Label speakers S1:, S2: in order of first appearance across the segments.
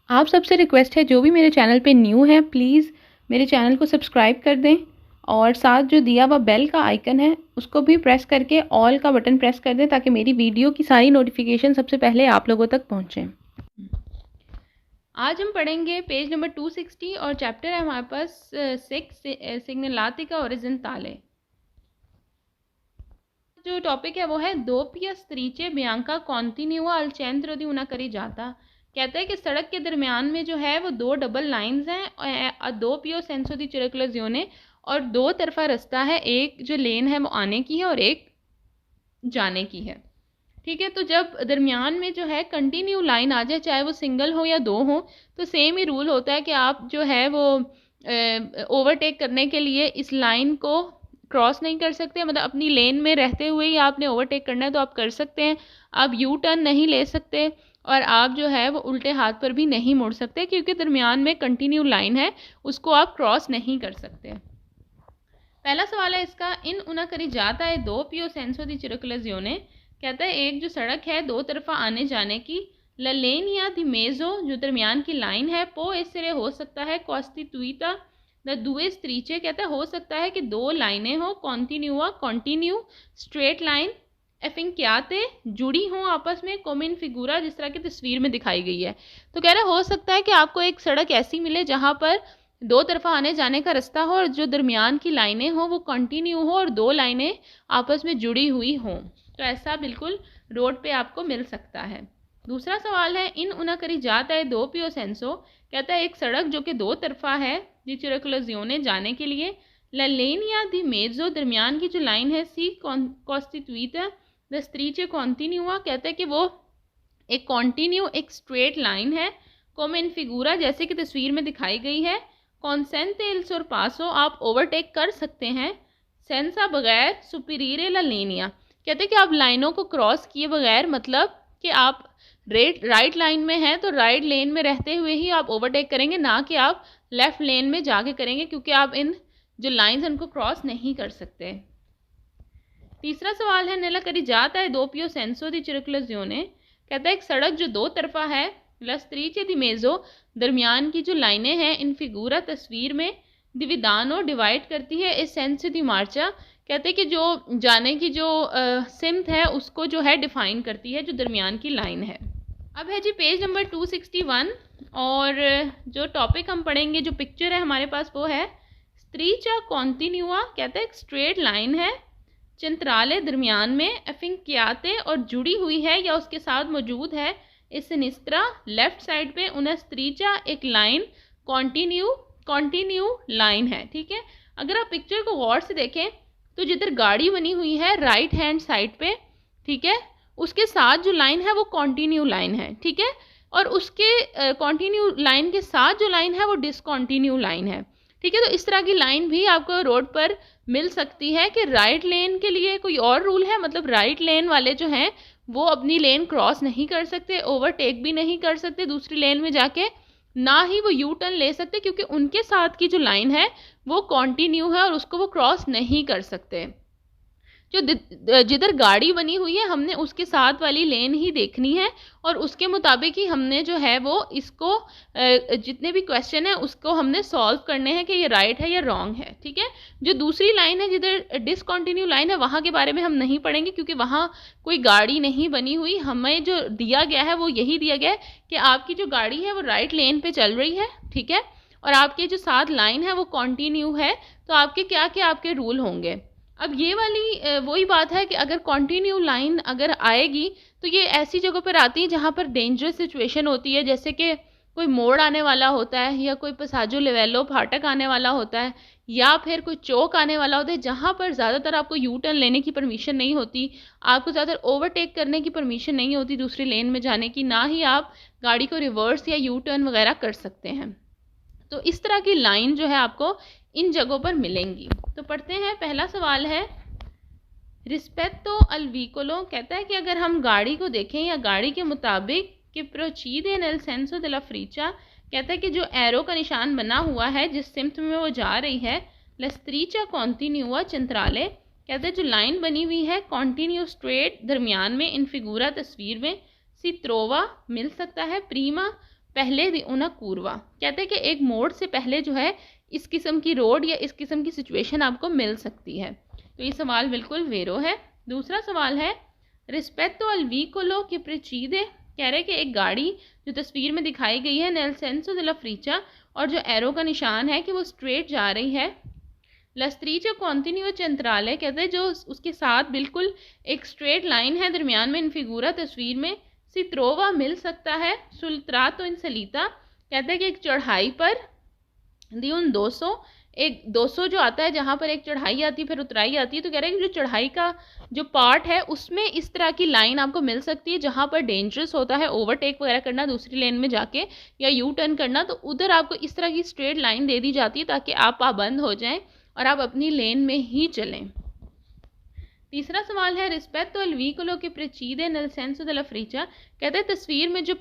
S1: आप सबसे रिक्वेस्ट है, जो भी मेरे चैनल पे न्यू है प्लीज़ मेरे चैनल को सब्सक्राइब कर दें और साथ जो दिया हुआ बेल का आइकन है उसको भी प्रेस करके ऑल का बटन प्रेस कर दें ताकि मेरी वीडियो की सारी नोटिफिकेशन सबसे पहले आप लोगों तक पहुँचें। आज हम पढ़ेंगे पेज नंबर 260 और चैप्टर है हमारे पास 6 सिग्नलातिका ओरिजेंटाले। जो टॉपिक है वो है दोप्पिया स्त्रीचे बियांका कॉन्टिन्यूआ अल centro di una carreggiata। कहता है कि सड़क के दरमियान में जो है वो दो डबल लाइंस हैं, दो पियो सेंसो दी चिरकुलाजियोने, और दो तरफा रास्ता है, एक जो लेन है वो आने की है और एक जाने की है। ठीक है, तो जब दरमियान में जो है कंटिन्यू लाइन आ जाए, चाहे वो सिंगल हो या दो हो, तो सेम ही रूल होता है कि आप जो है वो ओवरटेक करने के लिए इस लाइन को क्रॉस नहीं कर सकते। मतलब अपनी लेन में रहते हुए ही आपने ओवरटेक करना है तो आप कर सकते हैं। आप यू टर्न नहीं ले सकते और आप जो है वो उल्टे हाथ पर भी नहीं मुड़ सकते, क्योंकि दरमियान में कंटिन्यू लाइन है, उसको आप क्रॉस नहीं कर सकते। पहला सवाल है इसका, इन उना करी जाता है दो पियो सेंसो दी चिरकुलाजियोने। कहता है एक जो सड़क है दो तरफा आने जाने की, ललेन या दी मेजो जो दरमियान की लाइन है, पो इससे हो सकता है कॉस्टिट्यूटा द दुए स्त्रीचे। कहता है हो सकता है कि दो लाइनें हो, कॉन्टिन्यूआ कॉन्टिन्यू स्ट्रेट लाइन, एफिंक्याते जुड़ी हों आपस में, कोमिन फिगूरा जिस तरह की तस्वीर में दिखाई गई है। तो कह रहा है हो सकता है कि आपको एक सड़क ऐसी मिले जहाँ पर दो तरफा आने जाने का रास्ता हो और जो दरमियान की लाइनें हो वो कंटिन्यू हो और दो लाइनें आपस में जुड़ी हुई हों। तो ऐसा बिल्कुल रोड पे आपको मिल सकता है। दूसरा सवाल है, इन उना करी जाता है दो पियो सेंसो। कहता है एक सड़क जो कि दो तरफा है दी चिरकुलाजियोने जाने के लिए, ला लेन या दी मेजो दरमियान की जो लाइन है, सी कॉन्स्टिट्यूटा द स्त्रीचे कॉन्टिन्यूआ। कहता है कि वो एक कॉन्टिन्यू एक स्ट्रेट लाइन है, कोमेन फिगूरा जैसे कि तस्वीर में दिखाई गई है, कॉन्सेंटेल्स और पासो आप ओवरटेक कर सकते हैं, सेंसा बगैर सुपीरियरे ला लेनिया। कहते हैं कि आप लाइनों को क्रॉस किए बगैर, मतलब कि आप राइट लाइन में हैं तो राइट लेन में रहते हुए ही आप ओवरटेक करेंगे, ना कि आप लेफ्ट लेन में जाके करेंगे, क्योंकि आप इन जो लाइंस हैं उनको क्रॉस नहीं कर सकते। तीसरा सवाल है, नेला करी जाता है दो पियो सेंसो दी चिरकुलाजियोने। कहता है एक सड़क जो दो तरफा है, लस्त्रीचे दी मेजो दरमियान की जो लाइनें हैं, इन फिगूरा तस्वीर में, दिविदानो डिवाइड करती है, इस सेंस दी मार्चा। कहते हैं कि जो जाने की जो सिमत है उसको जो है डिफाइन करती है, जो दरमियान की लाइन है। अब है जी पेज नंबर 261 और जो टॉपिक हम पढ़ेंगे, जो पिक्चर है हमारे पास वो है स्त्रीचा कॉन्टिन्यूआ। कहता है एक स्ट्रेट लाइन है, चिंत्राले दरमियान में, एफिंक्याते और जुड़ी हुई है या उसके साथ मौजूद है, इस निस्त्रा लेफ्ट साइड पे, उन्हें स्त्रीचा एक लाइन, कॉन्टिन्यू लाइन है। ठीक है, अगर आप पिक्चर को गौर से देखें तो जिधर गाड़ी बनी हुई है राइट हैंड साइड पे, ठीक है, उसके साथ जो लाइन है वो कॉन्टिन्यू लाइन है। ठीक है, और उसके कॉन्टिन्यू लाइन के साथ जो लाइन है वो डिसकॉन्टिन्यू लाइन है। ठीक है, तो इस तरह की लाइन भी आपको रोड पर मिल सकती है कि राइट लेन के लिए कोई और रूल है, मतलब राइट लेन वाले जो हैं वो अपनी लेन क्रॉस नहीं कर सकते, ओवरटेक भी नहीं कर सकते दूसरी लेन में जाके, ना ही वो यू टर्न ले सकते, क्योंकि उनके साथ की जो लाइन है वो कॉन्टिन्यू है और उसको वो क्रॉस नहीं कर सकते। जो जिधर गाड़ी बनी हुई है हमने उसके साथ वाली लेन ही देखनी है और उसके मुताबिक ही हमने जो है वो इसको जितने भी क्वेश्चन है उसको हमने सॉल्व करने हैं कि ये राइट है या रॉन्ग है। ठीक है, जो दूसरी लाइन है जिधर डिसकंटिन्यू लाइन है वहाँ के बारे में हम नहीं पढ़ेंगे, क्योंकि वहाँ कोई गाड़ी नहीं बनी हुई। हमें जो दिया गया है वो यही दिया गया है कि आपकी जो गाड़ी है वो राइट लेन पे चल रही है, ठीक है, और आपके जो साथ लाइन है वो कॉन्टिन्यू है, तो आपके क्या क्या आपके रूल होंगे। अब ये वाली वही बात है कि अगर कॉन्टिन्यू लाइन अगर आएगी तो ये ऐसी जगह पर आती है जहाँ पर डेंजरस सिचुएशन होती है, जैसे कि कोई मोड़ आने वाला होता है या कोई पसाजो लेवेलो फाटक आने वाला होता है या फिर कोई चौक आने वाला होता है, जहाँ पर ज़्यादातर आपको यू टर्न लेने की परमिशन नहीं होती, आपको ज़्यादातर ओवरटेक करने की परमिशन नहीं होती दूसरी लेन में जाने की, ना ही आप गाड़ी को रिवर्स या यू टर्न वगैरह कर सकते हैं। तो इस तरह की लाइन जो है आपको इन जगहों पर मिलेंगी। तो पढ़ते हैं, पहला सवाल है रिस्पेक्टो अल व्हीकलो। कहता है कि अगर हम गाड़ी को देखें या गाड़ी के मुताबिक कि प्रोसीडे नल सेंसो दे ला फ्रीचा, कहता है कि जो एरो का निशान बना हुआ है जिस सिमत में वो जा रही है, लस्त्रीचा कॉन्टिन्यूआ चिंत्राले। कहते हैं जो लाइन बनी हुई है कॉन्टिन्यू स्ट्रेट दरमियान में, इन फिगूरा तस्वीर में, सी त्रोवा मिल सकता है, प्रीमा पहले दी una curva, कहते हैं कि एक मोड़ से पहले जो है इस किस्म की रोड या इस किस्म की सिचुएशन आपको मिल सकती है। तो ये सवाल बिल्कुल वेरो है। दूसरा सवाल है रिस्पेक्टो अल व्हीकलो के प्रेसीदे, कह रहे हैं कि एक गाड़ी जो तस्वीर में दिखाई गई है नेल सेंसो दे ला फ्रीचा, और जो एरो का निशान है कि वो स्ट्रेट जा रही है। लस्त्रीचा कॉन्टिन्यू चंद्राले, कहते हैं जो उसके साथ बिल्कुल एक स्ट्रेट लाइन है दरमियान में इन फिगूरा तस्वीर में सित्रोवा मिल सकता है। सुल्त्रातो इन सलीता, कहते हैं कि एक चढ़ाई पर दिउन 200, एक 200 जो आता है जहाँ पर एक चढ़ाई आती है फिर उतराई आती है, तो कह रहे हैं कि जो चढ़ाई का जो पार्ट है उसमें इस तरह की लाइन आपको मिल सकती है जहाँ पर डेंजरस होता है ओवरटेक वगैरह करना दूसरी लेन में जाके या यू टर्न करना, तो उधर आपको इस तरह की स्ट्रेट लाइन दे दी जाती है ताकि आप पाबंद हो जाएं और आप अपनी लेन में ही चलें। तीसरा सवाल है रिस्पेक्टो अल व्हीकलो के प्रेसीदे नल सेंसो दे ला फ्रीचा, कहते हैं तस्वीर में जो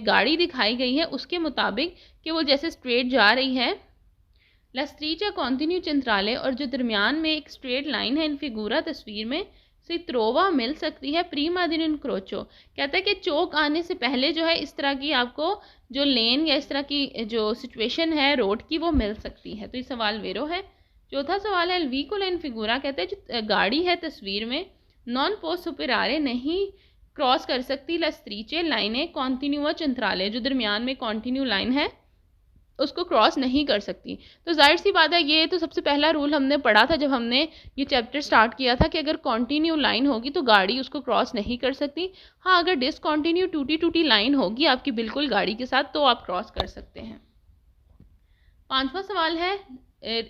S1: गाड़ी दिखाई गई है उसके मुताबिक कि वो जैसे स्ट्रेट जा रही है। लस्त्रीचा कॉन्टिन्यू चंद्राले, और जो दरमियान में एक स्ट्रेट लाइन है इन फिगूरा तस्वीर में सित्रोवा मिल सकती है प्रीमा दिन इन क्रोचो, कहता है कि चौक आने से पहले जो है इस तरह की आपको जो लेन या इस तरह की जो सिचुएशन है रोड की वो मिल सकती है। तो ये सवाल वेरो है। चौथा सवाल है व्हीकल इन फिगूरा, कहते हैं जो गाड़ी है तस्वीर में नॉन पोस्ट सुपेरारे नहीं क्रॉस कर सकती लस्त्रीचे लाइनें कॉन्टिन्यूआ चंद्राले, जो दरमियान में कॉन्टिन्यू लाइन है उसको क्रॉस नहीं कर सकती। तो जाहिर सी बात है ये तो सबसे पहला रूल हमने पढ़ा था जब हमने ये चैप्टर स्टार्ट किया था कि अगर कॉन्टिन्यू लाइन होगी तो गाड़ी उसको क्रॉस नहीं कर सकती। हाँ, अगर डिसकॉन्टिन्यू टूटी टूटी लाइन होगी आपकी बिल्कुल गाड़ी के साथ तो आप क्रॉस कर सकते हैं। पांचवा सवाल है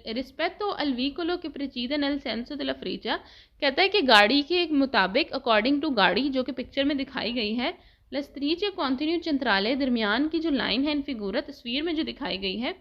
S1: रिस्पेक्टो अल व्हीकलो के प्रेसीदे नल सेंसो दे ला फ्रीचा, कहता है कि गाड़ी के मुताबिक अकॉर्डिंग टू गाड़ी जो कि पिक्चर में दिखाई गई है लस्त्रीचे कॉन्टिन्यू चंद्राले, दरमियान की जो लाइन है इन फिगूरा तस्वीर में जो दिखाई गई है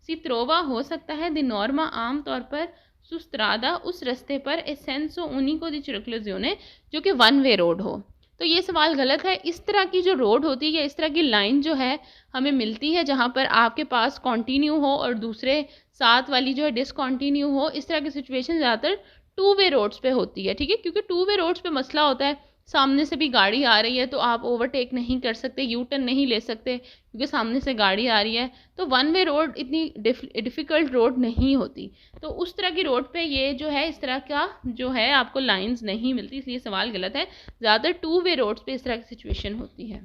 S1: सित्रोवा हो सकता है दी नॉर्मा आम तौर पर सुस्त्रादा उस रास्ते पर एसेंसो उनिको दी चिरक्लोजियोने, जो कि वन वे रोड हो। तो ये सवाल गलत है। इस तरह की जो रोड होती है या इस तरह की लाइन जो है हमें मिलती है जहाँ पर आपके पास कॉन्टिन्यू हो और दूसरे साथ वाली जो है डिसकॉन्टिन्यू हो, इस तरह की सिचुएशन ज़्यादातर टू वे रोड्स पे होती है। ठीक है, क्योंकि टू वे रोड्स पे मसला होता है सामने से भी गाड़ी आ रही है तो आप ओवरटेक नहीं कर सकते, यू टर्न नहीं ले सकते क्योंकि सामने से गाड़ी आ रही है। तो वन वे रोड इतनी डिफ़िकल्ट रोड नहीं होती, तो उस तरह की रोड पे ये जो है इस तरह का जो है आपको लाइंस नहीं मिलती, इसलिए सवाल गलत है। ज़्यादातर टू वे रोड्स पे इस तरह की सिचुएशन होती है।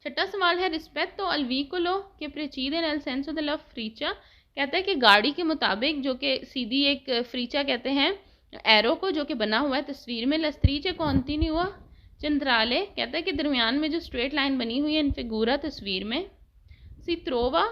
S1: छठा सवाल है रिस्पेक्टो अल व्हीकलो के प्रेसीदे नल सेंसो दे ला फ्रीचा, कहता है कि गाड़ी के मुताबिक जो कि सीधी एक फ्रीचा कहते हैं एरो को जो कि बना हुआ है तस्वीर में लस्त्रीचे कॉन्टिन्यूआ चंद्राले, कहता है कि दरमियान में जो स्ट्रेट लाइन बनी हुई है इन फिगूरा तस्वीर में सित्रोवा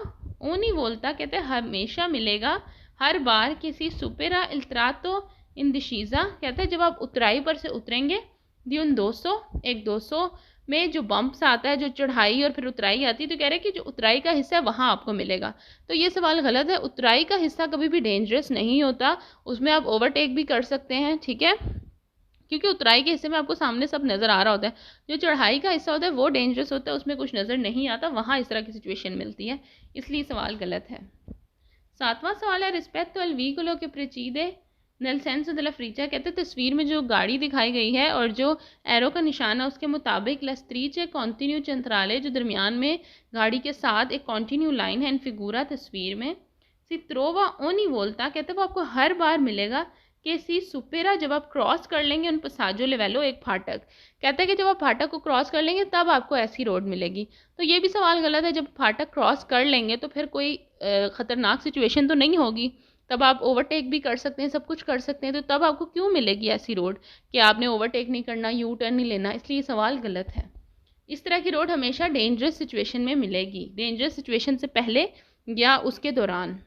S1: ओनी वोल्टा, कहते हैं हमेशा मिलेगा हर बार किसी सुपेरा इल्त्रातो इन दिशीज़ा, कहते हैं जब आप उतराई पर से उतरेंगे दिउन 200, एक 200 में जो बम्प्स आता है जो चढ़ाई और फिर उतराई आती है, तो कह रहे हैं कि जो उतराई का हिस्सा है वहाँ आपको मिलेगा। तो ये सवाल गलत है। उतराई का हिस्सा कभी भी डेंजरस नहीं होता, उसमें आप ओवरटेक भी कर सकते हैं। ठीक है, क्योंकि उतराई के हिस्से में आपको सामने सब नज़र आ रहा होता है, जो चढ़ाई का हिस्सा होता है वो डेंजरस होता है, उसमें कुछ नज़र नहीं आता, वहाँ इस तरह की सिचुएशन मिलती है, इसलिए सवाल गलत है। सातवां सवाल है रिस्पेक्टो अल व्हीकलो के प्रेसीदे नल सेंसो दे ला फ्रीचा, कहते हैं तस्वीर में जो गाड़ी दिखाई गई है और जो एरो का निशान है उसके मुताबिक लस्त्रीचे कॉन्टिन्यू चंद्राले, जो दरमियान में गाड़ी के साथ एक कॉन्टिन्यू लाइन है इन फिगूरा तस्वीर में सित्रोवा ओनी वोल्टा, कहते हैं वो आपको हर बार मिलेगा कि सी सुपेरा, जब आप क्रॉस कर लेंगे उन पसाजो लेवेलो एक फाटक, कहता है कि जब आप फाटक को क्रॉस कर लेंगे तब आपको ऐसी रोड मिलेगी। तो ये भी सवाल गलत है। जब फाटक क्रॉस कर लेंगे तो फिर कोई ख़तरनाक सिचुएशन तो नहीं होगी, तब आप ओवरटेक भी कर सकते हैं, सब कुछ कर सकते हैं, तो तब आपको क्यों मिलेगी ऐसी रोड कि आपने ओवरटेक नहीं करना, यू टर्न नहीं लेना, इसलिए सवाल गलत है। इस तरह की रोड हमेशा डेंजरस सिचुएशन में मिलेगी, डेंजरस सिचुएशन से पहले या उसके दौरान।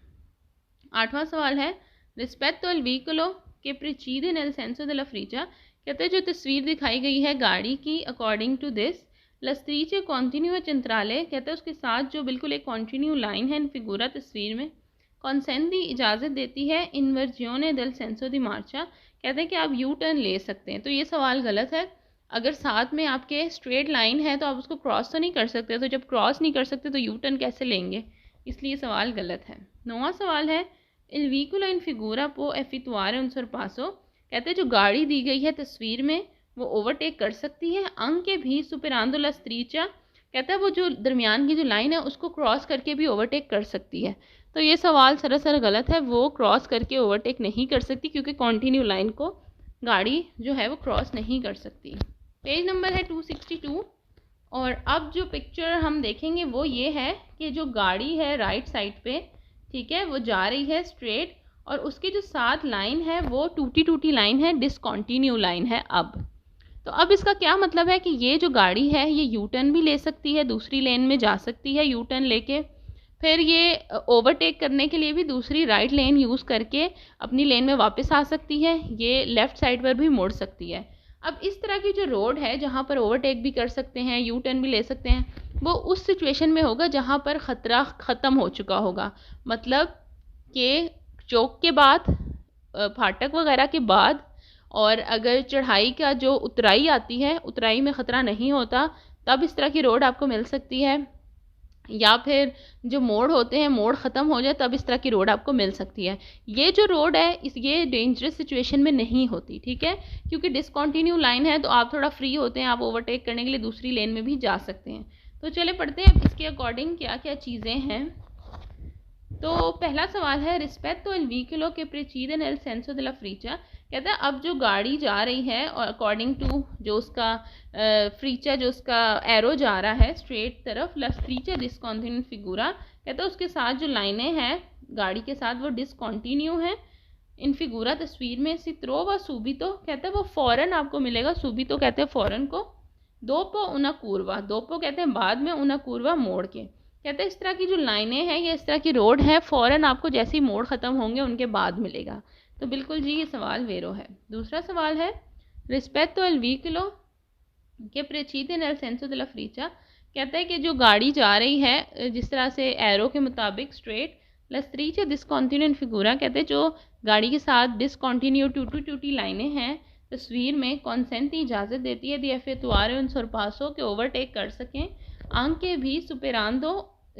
S1: आठवां सवाल है रिस्पेक्टो अल व्हीकलो के प्रेसीदे नल सेंसो दे ला फ्रीचा, कहते हैं जो तस्वीर दिखाई गई है गाड़ी की अकॉर्डिंग टू दिस लस्त्रीचे कॉन्टिन्यू चंद्राले, कहते हैं उसके साथ जो बिल्कुल एक कॉन्टिन्यू लाइन है इन फिगूरा तस्वीर में कॉन्सेंट इजाज़त देती है इन्वर्जियोने दल सेंसो दी मार्चा, कहते हैं कि आप यू टर्न ले सकते हैं। तो ये सवाल गलत है। अगर साथ में आपके स्ट्रेट लाइन है तो आप उसको क्रॉस तो नहीं कर सकते, तो जब क्रॉस नहीं कर सकते तो यू टर्न कैसे लेंगे, इसलिए सवाल गलत है। नौवां सवाल है इल व्हीकुलो इन फिगूरा पो एफितुआरे उन सरपासो, कहते हैं जो गाड़ी दी गई है तस्वीर में वो ओवरटेक कर सकती है, अंक के भी सुपेरांदो ला स्त्रीचा कहता है वो जो दरमियान की जो लाइन है उसको क्रॉस करके भी ओवरटेक कर सकती है। तो ये सवाल सरासर गलत है, वो क्रॉस करके ओवरटेक नहीं कर सकती क्योंकि कॉन्टिन्यू लाइन को गाड़ी जो है वो क्रॉस नहीं कर सकती। पेज नंबर है 262। और अब जो पिक्चर हम देखेंगे वो ये है कि जो गाड़ी है राइट साइड पे, ठीक है, वो जा रही है स्ट्रेट और उसकी जो साथ लाइन है वो टूटी टूटी लाइन है, डिसकंटिन्यू लाइन है। अब तो अब इसका क्या मतलब है कि ये जो गाड़ी है ये यू टर्न भी ले सकती है, दूसरी लेन में जा सकती है यू टर्न लेके, फिर ये ओवरटेक करने के लिए भी दूसरी राइट लेन यूज़ करके अपनी लेन में वापस आ सकती है, ये लेफ़्ट साइड पर भी मुड़ सकती है। अब इस तरह की जो रोड है जहाँ पर ओवरटेक भी कर सकते हैं, यू टर्न भी ले सकते हैं, वो उस सिचुएशन में होगा जहाँ पर ख़तरा ख़त्म हो चुका होगा। मतलब कि चौक के बाद, फाटक वगैरह के बाद, और अगर चढ़ाई का जो उतराई आती है, उतराई में ख़तरा नहीं होता, तब इस तरह की रोड आपको मिल सकती है। या फिर जो मोड़ होते हैं, मोड़ ख़त्म हो जाए तब इस तरह की रोड आपको मिल सकती है। ये जो रोड है ये डेंजरस सिचुएशन में नहीं होती, ठीक है, क्योंकि डिसकंटिन्यू लाइन है तो आप थोड़ा फ्री होते हैं, आप ओवरटेक करने के लिए दूसरी लेन में भी जा सकते हैं। तो चले पढ़ते हैं अब इसके अकॉर्डिंग क्या क्या चीज़ें हैं। तो पहला सवाल है रिस्पेक्टो एल व्हीकलो के प्रेसीदेन एल सेंसो de la फ्रीचा। कहता है अब जो गाड़ी जा रही है और अकॉर्डिंग टू जो उसका फ्रीचा, जो उसका एरो जा रहा है स्ट्रेट तरफ, ला फ्रीचा डिसकंटिन्यू फिगूरा, कहता है उसके साथ जो लाइनें हैं गाड़ी के साथ वो डिसकंटिन्यू है। इन फिगूरा तस्वीर में सित्रो व सूबितो, कहता है वो फ़ौरन आपको मिलेगा, सूबितो कहते हैं फ़ौरन को, दोपो उना पूर्वा, दोपो कहते हैं बाद में, उना पूर्वा मोड़ के, कहते हैं इस तरह की जो लाइनें हैं या इस तरह की रोड है फ़ौरन आपको जैसे ही मोड़ ख़त्म होंगे उनके बाद मिलेगा। तो बिल्कुल जी ये सवाल वेरो है। दूसरा सवाल है रिस्पेक्टो एल व्हीकलो के प्रेसीदेन एल सेंसो de la फ्रीचा, कहता है कि जो गाड़ी जा रही है जिस तरह से एरो के मुताबिक स्ट्रेट, ला स्त्रीचा डिसकंटिन्यू इन फिगूरा, कहते हैं जो गाड़ी के साथ डिसकंटिन्यू टूटी टूटी लाइनें हैं तस्वीर में कॉन्सेंट इजाज़त देती है दी एफेक्टुआरे उन सरपासों के ओवरटेक कर सकें, आंके भी सुपेरांदो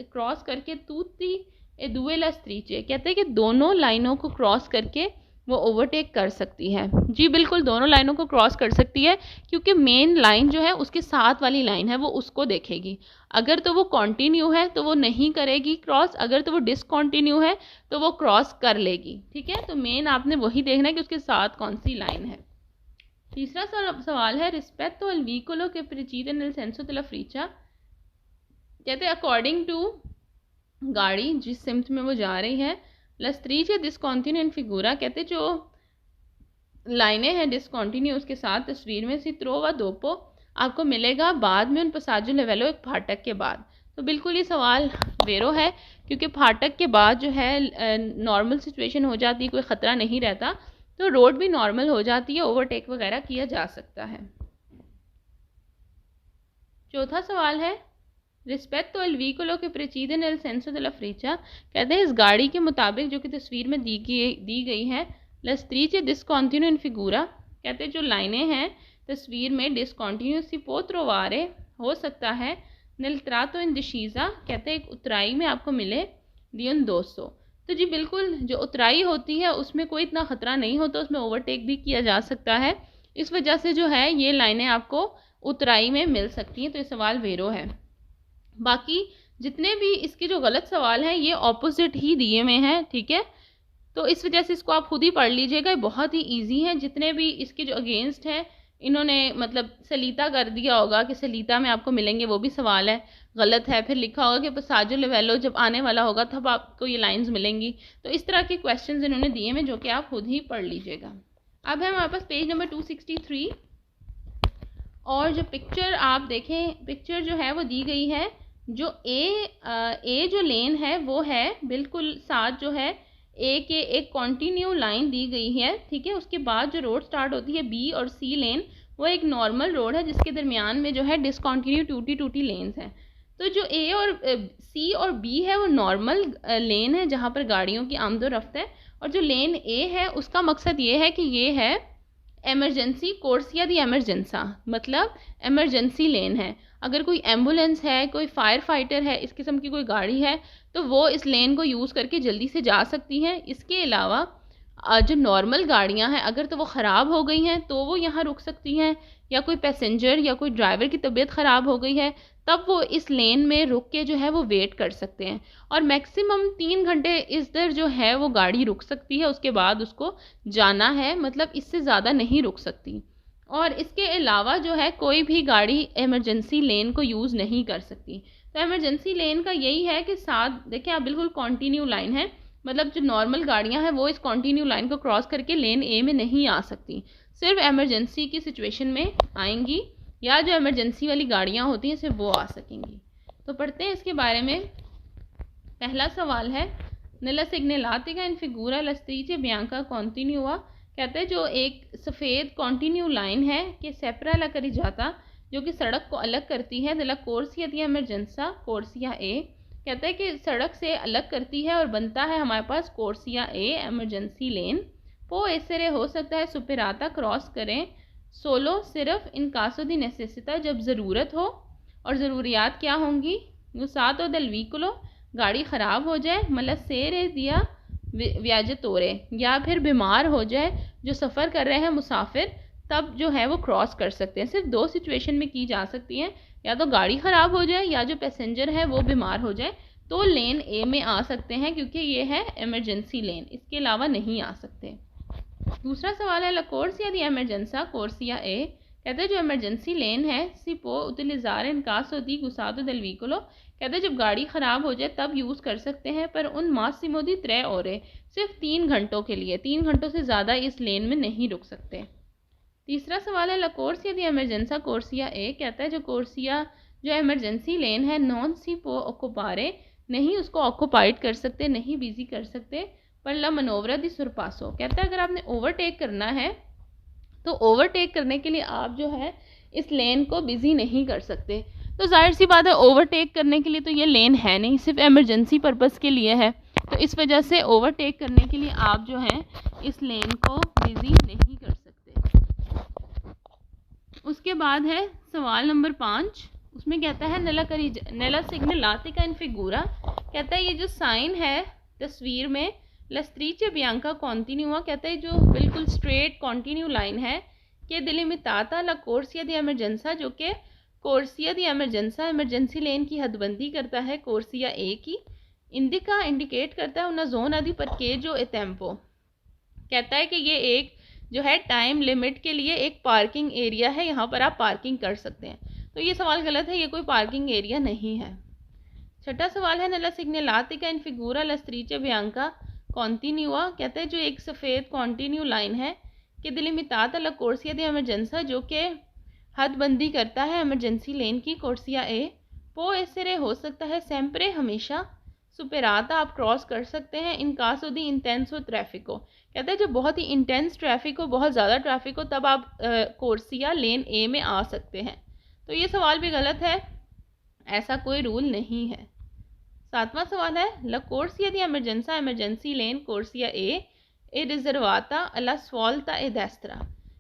S1: क्रॉस करके तूती ए दुएला स्त्रीचे, कहते हैं कि दोनों लाइनों को क्रॉस करके वो ओवरटेक कर सकती है। जी बिल्कुल दोनों लाइनों को क्रॉस कर सकती है क्योंकि मेन लाइन जो है उसके साथ वाली लाइन है वो उसको देखेगी। अगर तो वो कंटिन्यू है तो वो नहीं करेगी क्रॉस, अगर तो वो डिसकंटिन्यू है तो वो क्रॉस कर लेगी, ठीक है। तो मेन आपने वही देखना है कि उसके साथ कौन सी लाइन है। तीसरा सवाल है रिस्पेक्टो एल व्हीकलो के प्रेसीदेन एल सेंसो de la फ्रीचा, कहते हैं अकॉर्डिंग टू गाड़ी जिस सिम्त में वो जा रही है, ला स्त्रीचा डिसकंटिन्यू इन फिगूरा, कहते जो लाइनें हैं डिसकंटिन्यू उसके साथ तस्वीर में सित्रो व दोपो आपको मिलेगा बाद में, उन पसाजो लेवेलो एक फाटक के बाद। तो बिल्कुल ये सवाल वेरो है क्योंकि फाटक के बाद जो है नॉर्मल सिचुएशन हो जाती है, कोई ख़तरा नहीं रहता, तो रोड भी नॉर्मल हो जाती है, ओवरटेक वगैरह किया जा सकता है। चौथा सवाल है रिस्पेक्टो एल व्हीकलो के प्रेसीदेन एल सेंसो de la फ्रीचा, कहते हैं इस गाड़ी के मुताबिक जो कि तस्वीर में दी गई है, ला स्त्रीचा डिसकंटिन्यू इन फिगूरा, कहते हैं जो लाइनें हैं तस्वीर में डिसकंटिन्यू सी पोत्रोवारे हो सकता है, नल त्रातो इन डिशीज़ा, कहते हैं एक उतराई में आपको मिले दियन 200। तो जी बिल्कुल जो उतराई होती है उसमें कोई इतना ख़तरा नहीं होता, उसमें ओवरटेक भी किया जा सकता है, इस वजह से जो है ये लाइनें आपको उतराई में मिल सकती हैं। तो ये सवाल वेरो है। बाकी जितने भी इसके जो गलत सवाल हैं ये ऑपोजिट ही दिए हुए हैं, ठीक है, तो इस वजह से इसको आप खुद ही पढ़ लीजिएगा, बहुत ही इजी है। जितने भी इसके जो अगेंस्ट हैं इन्होंने मतलब सलीता कर दिया होगा कि सलीता में आपको मिलेंगे, वो भी सवाल है गलत है। फिर लिखा होगा कि पसाजो लेवेलो जब आने वाला होगा तब आपको ये लाइंस मिलेंगी। तो इस तरह के क्वेश्चंस इन्होंने दिए हैं जो कि आप खुद ही पढ़ लीजिएगा। अब है हमारे पास पेज नंबर 263 और जो पिक्चर आप देखें, पिक्चर जो है वो दी गई है, जो ए जो लेन है वो है बिल्कुल साथ जो है ए के एक कॉन्टीन्यू लाइन दी गई है, ठीक है। उसके बाद जो रोड स्टार्ट होती है बी और सी लेन, वो एक नॉर्मल रोड है जिसके दरमियान में जो है डिसकंटिन्यू टूटी टूटी लेन्स हैं। तो जो ए और सी और बी है वो नॉर्मल लेन है जहाँ पर गाड़ियों की आमदोरफ्त है, और जो लेन ए है उसका मकसद ये है कि ये है एमरजेंसी कोर्सिया दी एमरजेंसा, मतलब एमरजेंसी लेन है। अगर कोई एम्बुलेंस है, कोई फायर फाइटर है, इस किस्म की कोई गाड़ी है तो वो इस लेन को यूज़ करके जल्दी से जा सकती हैं। इसके अलावा जो नॉर्मल गाड़ियां हैं अगर तो वो ख़राब हो गई हैं तो वो यहाँ रुक सकती हैं, या कोई पैसेंजर या कोई ड्राइवर की तबीयत ख़राब हो गई है तब वो इस लेन में रुक के जो है वो वेट कर सकते हैं। और मैक्सिमम 3 घंटे इधर जो है वो गाड़ी रुक सकती है, उसके बाद उसको जाना है, मतलब इससे ज़्यादा नहीं रुक सकती। और इसके अलावा जो है कोई भी गाड़ी इमरजेंसी लेन को यूज़ नहीं कर सकती। तो इमरजेंसी लेन का यही है कि साथ देखिए आप बिल्कुल कॉन्टीन्यू लाइन है, मतलब जो नॉर्मल गाड़ियां हैं वो इस कॉन्टीन्यू लाइन को क्रॉस करके लेन ए में नहीं आ सकती, सिर्फ इमरजेंसी की सिचुएशन में आएंगी, या जो इमरजेंसी वाली गाड़ियां होती हैं सिर्फ वो आ सकेंगी। तो पढ़ते हैं इसके बारे में। पहला सवाल है नella segnaletica in figura la striscia bianca continua। कहते हैं जो एक सफ़ेद कॉन्टीन्यू लाइन है कि सेपरा ला करी जाता, जो कि सड़क को अलग करती है, दला कोर्सिया दी एमरजेंसा कोर्सिया ए। कहता है कि सड़क से अलग करती है और बनता है हमारे पास कोर्सिया ए एमरजेंसी लेन। पो ऐसे हो सकता है सुपेराता क्रॉस करें सोलो सिर्फ इन कासो दी नेसेसिता, जब ज़रूरत हो। और ज़रूरियात क्या होंगी? सातो दल वीकुलो, गाड़ी ख़राब हो जाए, मतलब सेरे दिया व्याजतोरे, या फिर बीमार हो जाए जो सफ़र कर रहे हैं मुसाफिर, तब जो है वो क्रॉस कर सकते हैं। सिर्फ 2 सिचुएशन में की जा सकती हैं, या तो गाड़ी ख़राब हो जाए या जो पैसेंजर है वो बीमार हो जाए, तो लेन ए में आ सकते हैं क्योंकि ये है इमरजेंसी लेन, इसके अलावा नहीं आ सकते। दूसरा सवाल है ला कोर्सिया दी एमरजेंसा कोर्सिया ए। कहते हैं जो इमरजेंसी लेन है सी पो उतलिज़ारे इन कासो दी गुसातो del vicolo। कहते हैं जब गाड़ी ख़राब हो जाए तब यूज़ कर सकते हैं, पर उन मासिमो दी 3 ore, सिर्फ 3 घंटों के लिए, 3 घंटों से ज़्यादा इस लेन में नहीं रुक सकते। तीसरा सवाल है ला कोर्सिया दी एमरजेंसा कोर्सिया ए। कहता है जो कोर्सिया जो एमरजेंसी लेन है नॉन सी पो ऑक्युपारे, नहीं उसको ऑक्युपाइड कर सकते, नहीं बिजी कर सकते, पर ला मनोवरा दी सुरपासो। कहता है अगर आपने ओवरटेक करना है तो ओवरटेक करने के लिए आप जो है इस लेन को बिजी नहीं कर सकते। तो जाहिर सी बात है ओवरटेक करने के लिए तो ये लेन है नहीं, सिर्फ इमरजेंसी पर्पज़ के लिए है, तो इस वजह से ओवरटेक करने के लिए आप जो है इस लेन को बिजी नहीं कर सकते। उसके बाद है सवाल नंबर 5, उसमें कहता है नेला सेग्नालेटिका इन फिगूरा। कहता है ये जो साइन है तस्वीर में ला स्ट्रीचे बियांका कॉन्टिन्यूआ, कहता है जो बिल्कुल स्ट्रेट कॉन्टिन्यू लाइन है कि डिलिमिटाता ला कोर्सिया दी एमरजेंसा, जो कि कोर्सिया दी एमरजेंसा इमरजेंसी लेन की हदबंदी करता है कोर्सिया ए की। इंडिका इंडिकेट करता है उना जोन आदि पर के जो ए टेम्पो। कहता है कि ये एक जो है टाइम लिमिट के लिए एक पार्किंग एरिया है, यहाँ पर आप पार्किंग कर सकते हैं। तो ये सवाल गलत है, ये कोई पार्किंग एरिया नहीं है। छठा सवाल है नella segnaletica in figura la striscia bianca continua। कहते हैं जो एक सफ़ेद कॉन्टीन्यू लाइन है कि डिलिमिटाता ला कोर्सिया दी एमरजेंसा, जो कि हदबंदी करता है इमरजेंसी लेन की कोर्सिया ए। पो एसेरे हो सकता है सेम्परे हमेशा, सुपेराता आप क्रॉस कर सकते हैं, इन कासो दी इंटेंसो ट्रैफिको। कहते हैं जब बहुत ही इंटेंस ट्रैफिक हो, बहुत ज़्यादा ट्रैफिक हो, तब आप कोर्सिया लेन ए में आ सकते हैं। तो ये सवाल भी गलत है, ऐसा कोई रूल नहीं है। 7वां सवाल है ला कोर्सिया दी एमरजेंसा इमरजेंसी लेन कोर्सिया ए रिजर्वाता अला स्वाल्ता ए डेस्त्रा।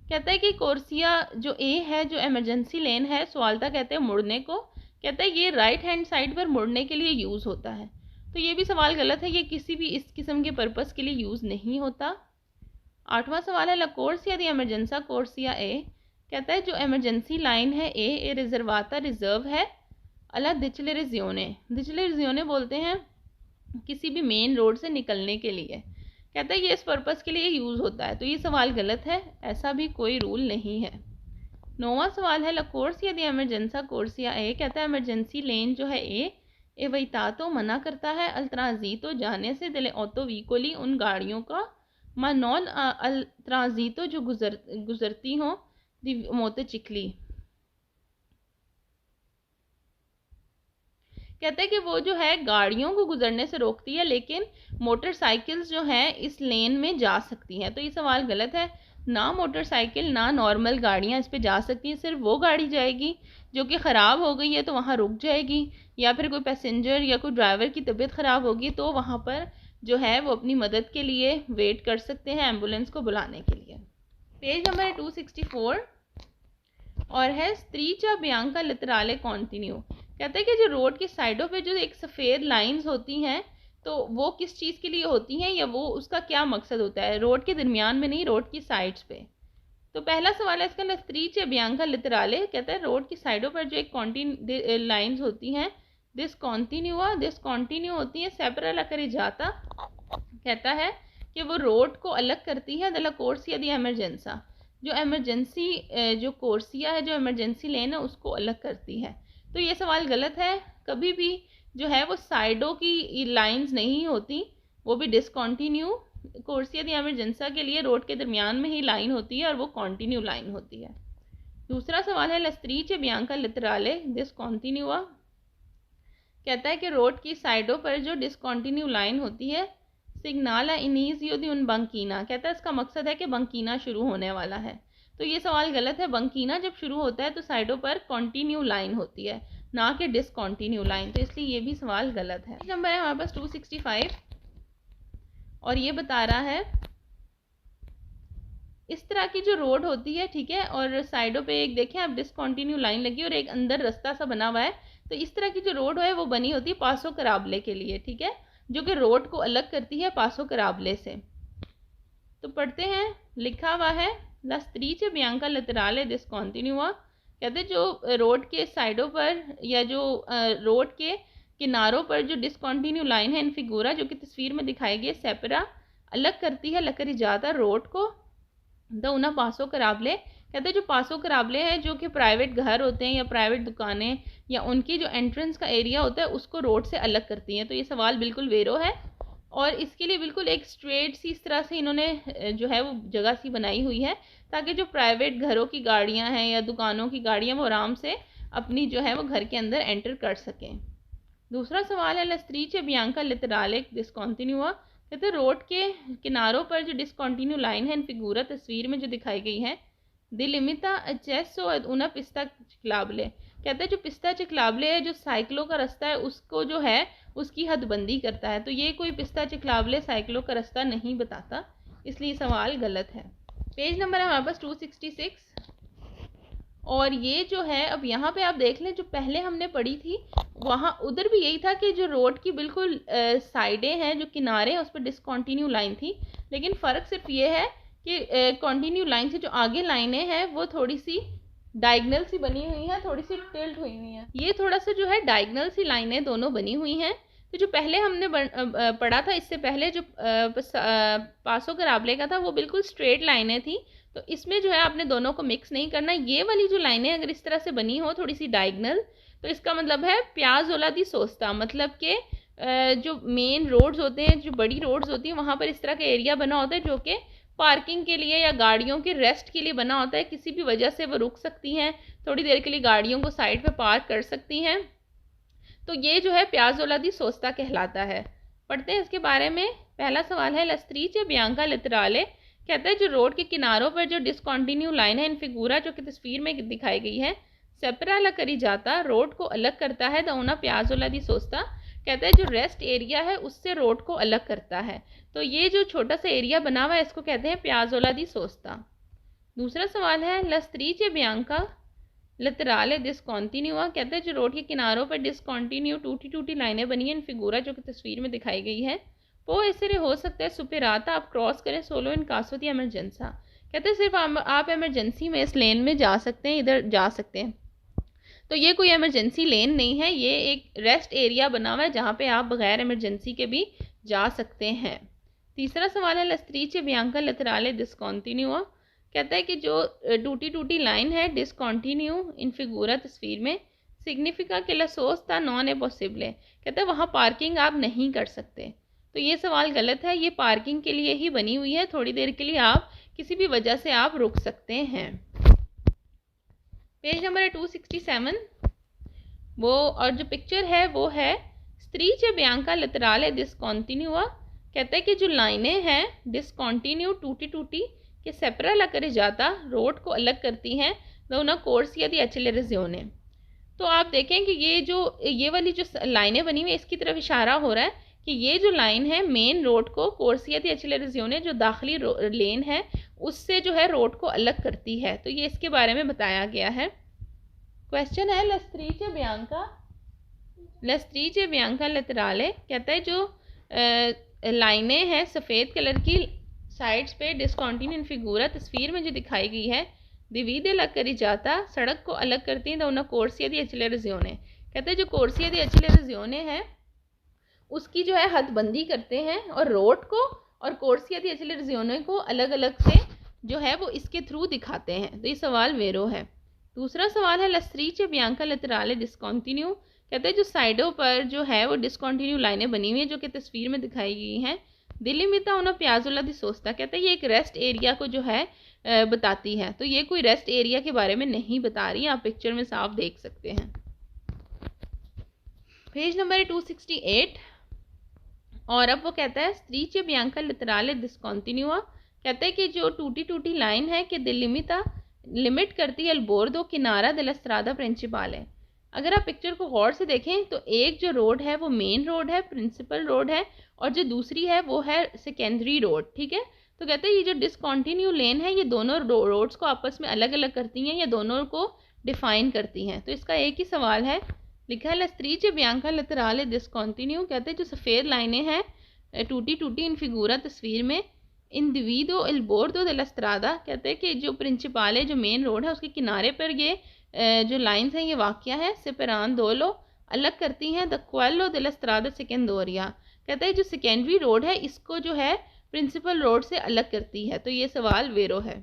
S1: कहता है कि कोर्सिया जो ए है जो इमरजेंसी लेन है, स्वाल्ता कहते हैं मुड़ने को, कहता है ये राइट हैंड साइड पर मुड़ने के लिए यूज़ होता है। तो ये भी सवाल गलत है, ये किसी भी इस किस्म के पर्पस के लिए यूज़ नहीं होता। 8वां सवाल है ला कोर्सिया दी एमरजेंसा कोर्सिया ए। कहता है जो इमरजेंसी लाइन है ए रिजर्वाता रिजर्व है अला दिचले रिजियोने। दिचले रिजियोने बोलते हैं किसी भी मेन रोड से निकलने के लिए। कहता है ये इस पर्पस के लिए यूज़ होता है, तो ये सवाल गलत है, ऐसा भी कोई रूल नहीं है। 9वां सवाल है ला कोर्सिया दी एमरजेंसा कोर्सिया ए। कहता है इमरजेंसी लेन जो है ए वहीतातो मना करता है अल ट्रांजीतो जाने से दिले ऑटो वीकोली उन गाड़ियों का, मा नॉन अल ट्रांजीतो जो गुजरती हों दी मोते चिकली। कहते हैं कि वो जो है गाड़ियों को गुजरने से रोकती है, लेकिन मोटरसाइकिल्स जो हैं इस लेन में जा सकती हैं। तो ये सवाल गलत है, ना मोटरसाइकिल ना नॉर्मल गाड़ियाँ इस पे जा सकती हैं, सिर्फ वो गाड़ी जाएगी जो कि ख़राब हो गई है तो वहाँ रुक जाएगी, या फिर कोई पैसेंजर या कोई ड्राइवर की तबीयत ख़राब होगी तो वहाँ पर जो है वो अपनी मदद के लिए वेट कर सकते हैं एम्बुलेंस को बुलाने के लिए। पेज नंबर है 264 और है स्ट्रीचा बियांका लिटराले कॉन्टिन्यू। कहते हैं कि जो रोड की साइडों पे जो एक सफ़ेद लाइंस होती हैं, तो वो किस चीज़ के लिए होती हैं या वो उसका क्या मकसद होता है? रोड के दरमियान में नहीं, रोड की साइड्स पे। तो पहला सवाल है इसका, लस्त्रीचे बियांका लितराले, कहता है रोड की साइडों पर जो एक लाइंस होती हैं, दिस कॉन्टिन्यू होती है सेपरा लकरी जाता, कहता है कि वो रोड को अलग करती है दला कोर्सिया दी एमरजेंसा, जो एमरजेंसी जो कोर्सिया है, जो एमरजेंसी लेन है, उसको अलग करती है। तो ये सवाल गलत है। कभी भी जो है वो साइडों की लाइंस नहीं होती, वो भी डिसकॉन्टिन्यू। कोर्सिया दी एमरजेंसा के लिए रोड के दरमियान में ही लाइन होती है और वो कॉन्टिन्यू लाइन होती है। दूसरा सवाल है, लस्त्रीचे बियांका लितराले डिसकॉन्टिन्यूआ, कहता है कि रोड की साइडों पर जो डिसकॉन्टिन्यू लाइन होती है, सिग्नाला इनिजियो दी उन बंकीना, कहता है इसका मकसद है कि बंकीना शुरू होने वाला है। तो ये सवाल गलत है। बंकीना जब शुरू होता है तो साइडों पर कॉन्टिन्यू लाइन होती है, ना कि डिसकॉन्टिन्यू लाइन, तो इसलिए ये भी सवाल गलत है। नंबर है हमारे पास 265 और ये बता रहा है इस तरह की जो रोड होती है, ठीक है, और साइडों पे एक देखें आप डिसकॉन्टिन्यू लाइन लगी और एक अंदर रास्ता सा बना हुआ है, तो इस तरह की जो रोड है वो बनी होती है पासो कराबले के लिए, ठीक है, जो कि रोड को अलग करती है पासो कराबले से। तो पढ़ते हैं, लिखा हुआ है लस्त्रीचे बियांका लतराले डिसकॉन्टिन्यूआ, कहते जो रोड के साइडों पर या जो रोड के किनारों पर जो डिसकॉन्टिन्यू लाइन है, इन फिगूरा जो कि तस्वीर में दिखाई गई, सेपरा अलग करती है लकरी जाता रोड को द उना पासो कराबले, कहते जो पासो कराबले हैं, जो कि प्राइवेट घर होते हैं या प्राइवेट दुकानें या उनकी जो एंट्रेंस का एरिया होता है उसको रोड से अलग करती हैं। तो ये सवाल बिल्कुल वेरो है और इसके लिए बिल्कुल एक स्ट्रेट सी इस तरह से इन्होंने जो है वो जगह सी बनाई हुई है ताकि जो प्राइवेट घरों की गाड़ियां हैं या दुकानों की गाड़ियां वो आराम से अपनी जो है वो घर के अंदर एंटर कर सकें। दूसरा सवाल है, लस्त्रीचे बियांका लितराले डिसकॉन्टिन्यूआ, कहते रोड के किनारों पर जो डिसकॉन्टिन्यू लाइन है, इन फिगूरा तस्वीर में जो दिखाई गई है, दिलिमिता अचेसो उना पिस्ता चिकलाबले, कहते हैं जो पिस्ता चिकलाबले है, जो साइकिलों का रास्ता है, उसको जो है उसकी हदबंदी करता है। तो ये कोई पिस्ता चिकलाबले साइकिलों का रास्ता नहीं बताता, इसलिए सवाल गलत है। पेज नंबर है हमारे पास 266 और ये जो है अब यहाँ पे आप देख लें, जो पहले हमने पढ़ी थी वहाँ उधर भी यही था कि जो रोड की बिल्कुल साइडें हैं, जो किनारे हैं, उस पर डिसकॉन्टिन्यू लाइन थी, लेकिन फ़र्क सिर्फ ये है कि कॉन्टिन्यू लाइन से जो आगे लाइनें हैं वो थोड़ी सी डायगनल सी बनी हुई हैं, थोड़ी सी टिल्ट हुई हुई हैं। ये थोड़ा सा जो है डायगनल सी लाइनें दोनों बनी हुई हैं। तो जो पहले हमने पढ़ा था, इससे पहले जो पासो कराबले का था वो बिल्कुल स्ट्रेट लाइनें थी, तो इसमें जो है आपने दोनों को मिक्स नहीं करना। ये वाली जो लाइनें अगर इस तरह से बनी हो थोड़ी सी डायगनल, तो इसका मतलब है प्याजोला दी सोस्ता, मतलब कि जो मेन रोड्स होते हैं, जो बड़ी रोड्स होती हैं, वहाँ पर इस तरह का एरिया बना होता है जो कि पार्किंग के लिए या गाड़ियों के रेस्ट के लिए बना होता है। किसी भी वजह से वो रुक सकती हैं, थोड़ी देर के लिए गाड़ियों को साइड पे पार्क कर सकती हैं, तो ये जो है प्याजोला दी सोस्ता कहलाता है। पढ़ते हैं इसके बारे में। पहला सवाल है, लस्त्रीचे बियांका लितराले, कहता है जो रोड के किनारों पर जो डिसकॉन्टिन्यू लाइन है, इन फिगूरा जो कि तस्वीर में दिखाई गई है, सेपरा ला करी जाता, रोड को अलग करता है, दौना प्याजोला दी सोस्ता, कहता है जो रेस्ट एरिया है उससे रोड को अलग करता है। तो ये जो छोटा सा एरिया बना हुआ है इसको कहते हैं प्याजोला दी सोस्ता। दूसरा सवाल है, लस्त्रीचे बियांका लतराले डिसकॉन्टिन्यूआ, कहते हैं जो रोड के किनारों पर डिसकॉन्टिन्यू टूटी टूटी लाइनें बनी हैं, इन फिगूरा जो कि तस्वीर में दिखाई गई है, वो ऐसे हो सकता है सुपेराता आप क्रॉस करें सोलो इन कासो दी एमरजेंसा, कहते हैं सिर्फ आप एमरजेंसी में इस लेन में जा सकते हैं, इधर जा सकते हैं। तो ये कोई एमरजेंसी लेन नहीं है, ये एक रेस्ट एरिया बना हुआ है जहाँ पे आप बगैर एमरजेंसी के भी जा सकते हैं। तीसरा सवाल है, लस्त्रीचे बियांका लतराले डिसकॉन्टिन्यूआ, कहता है कि जो टूटी टूटी लाइन है डिसकॉन्टिन्यू इन फिगूरा तस्वीर में, सिग्निफिका के लसोस्ता नॉन ए पॉसिबल, कहता है वहाँ पार्किंग आप नहीं कर सकते। तो ये सवाल गलत है, ये पार्किंग के लिए ही बनी हुई है, थोड़ी देर के लिए आप किसी भी वजह से आप रुक सकते हैं। पेज नंबर है 267 वो, और जो पिक्चर है वो है स्त्रीचे बियांका लतराले डिसकॉन्टिन्यूआ, कहता है कि जो लाइनें हैं डिसकॉन्टिन्यू टूटी टूटी के सेपरा ला करे जाता, रोड को अलग करती हैं, दोनों कोर्स या दी एक्सेलरेजियोने। तो आप देखें कि ये वाली जो लाइनें बनी हुई है इसकी तरफ इशारा हो रहा है कि ये जो लाइन है मेन रोड को कोर्सिया दी एक्सेलरेजियोने, जो दाखिली लेन है, उससे जो है रोड को अलग करती है। तो ये इसके बारे में बताया गया है। क्वेश्चन है, लस्त्रीचे बियांका लतराले, कहता है जो लाइनें हैं सफ़ेद कलर की साइड्स पे डिस्कॉन्टिन्यू फिगूरा तस्वीर में जो दिखाई गई है, divide la carreggiata सड़क को अलग करती हैं, una corsia di accelerazione। कहते हैं जो कोर्सिया दी एक्सेलरेजियोने है उसकी जो है हदबंदी करते हैं और रोड को और कोर्सिया दी एक्सेलरेजियोने को अलग अलग से जो है वो इसके थ्रू दिखाते हैं। तो ये सवाल वेरो है। दूसरा सवाल है लस्ट्रीचे बियांका लेटराले डिस्कॉन्टिन्यू। कहते हैं जो साइडों पर जो है वो डिस्कॉन्टिन्यू लाइनें बनी हुई हैं जो कि तस्वीर में दिखाई गई हैं। दिलिमिता उना प्याजुला दी सोस्ता। कहते हैं ये एक रेस्ट एरिया को जो है बताती है। तो ये कोई रेस्ट एरिया के बारे में नहीं बता रही, आप पिक्चर में साफ देख सकते हैं। पेज नंबर है 268। और अब वो कहता है स्त्रीचे बियांका लेटराले डिस्कॉन्टिन्यूआ। कहते हैं कि जो टूटी टूटी लाइन है कि दिलिमिता लिमिट करती है अल्बोर्दो किनारा दella strada principale। अगर आप पिक्चर को गौर से देखें तो एक जो रोड है वो मेन रोड है, प्रिंसिपल रोड है, और जो दूसरी है वो है सेकेंडरी रोड। ठीक है, तो कहते हैं ये जो डिसकॉन्टिन्यू लेन है ये दोनों रोड्स को आपस में अलग अलग करती हैं या दोनों को डिफाइन करती हैं। तो इसका एक ही सवाल है, लिखा है लस्ट्रीचे बियांका लेटराले डिसकॉन्टिन्यू। कहते हैं जो सफ़ेद लाइनें हैं टूटी टूटी इन फिगूरा तस्वीर में, इंडिविडो एल बोर्डो देला स्ट्रादा। कहते हैं कि जो प्रिंसिपाले जो मेन रोड है उसके किनारे पर ये जो लाइंस हैं ये वाक़या है सेपरान दोलो अलग करती हैं द क्वेलो देला स्ट्रादा सेकेंडोरिया। कहते हैं जो सेकेंडरी रोड है इसको जो है प्रिंसिपल रोड से अलग करती है। तो ये सवाल वेरो है।